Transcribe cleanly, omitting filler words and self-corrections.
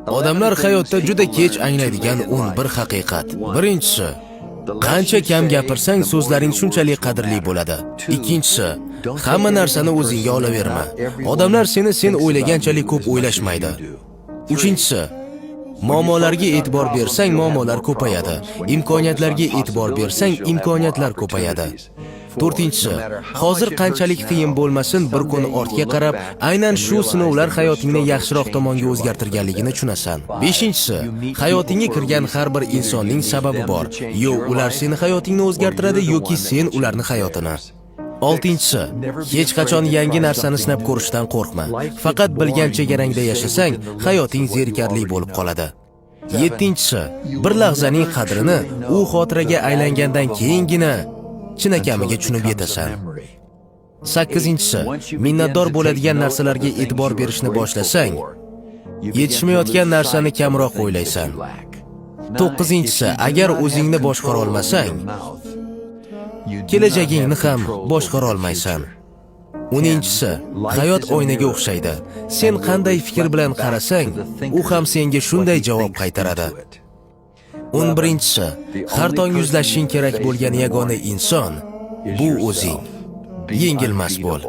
Odamlar hayotda juda kech anglaydigan 11 haqiqat. Birinchisi, qancha kam gapirsang so'zlaring shunchalik qadrli bo'ladi. Ikkinchisi, hamma narsani o'zingga olaverma. Odamlar seni sen o'ylaganchalik ko'p o'ylashmaydi. Uchinchisi, muammolarga e'tibor bersang muammolar ko'payadi. Imkoniyatlarga e'tibor bersang imkoniyatlar ko'payadi. To'rtinchisi, hozir qanchalik qiyin bo'lmasin, bir kun ortga qarab, aynan shu sinovlar hayotingni yaxshiroq tomonga o'zgartirganligini tushunasan. Beshinchisi, hayotingga kirgan har bir insonning sababi bor. Yo ular seni hayotingni o'zgartiradi yoki sen ularni hayotini. Oltinchisi, hech qachon yangi narsani sinab ko'rishdan qo'rqma. Faqat bilgan chegarangda yashasang, hayoting zerikarli bo'lib qoladi. Yettinchisi, bir lahzaning qadrini u xotiraga aylangandan keyingina chinakamiga tushunib yetasan. 8-si, minnatdor bo'ladigan narsalarga e'tibor berishni boshlasang, yetishmayotgan narsani kamroq o'ylaysan. 9-si, agar o'zingni boshqara olmasang, kelajagingni ham boshqara olmaysan. 10-si, hayot oynaga o'xshaydi. Sen qanday fikr bilan qarasang, u ham senga shunday javob qaytaradi. 11-si, har tong yuzlashing kerak bo'lgan yagona inson bu o'zing. Yengilmas bo'l.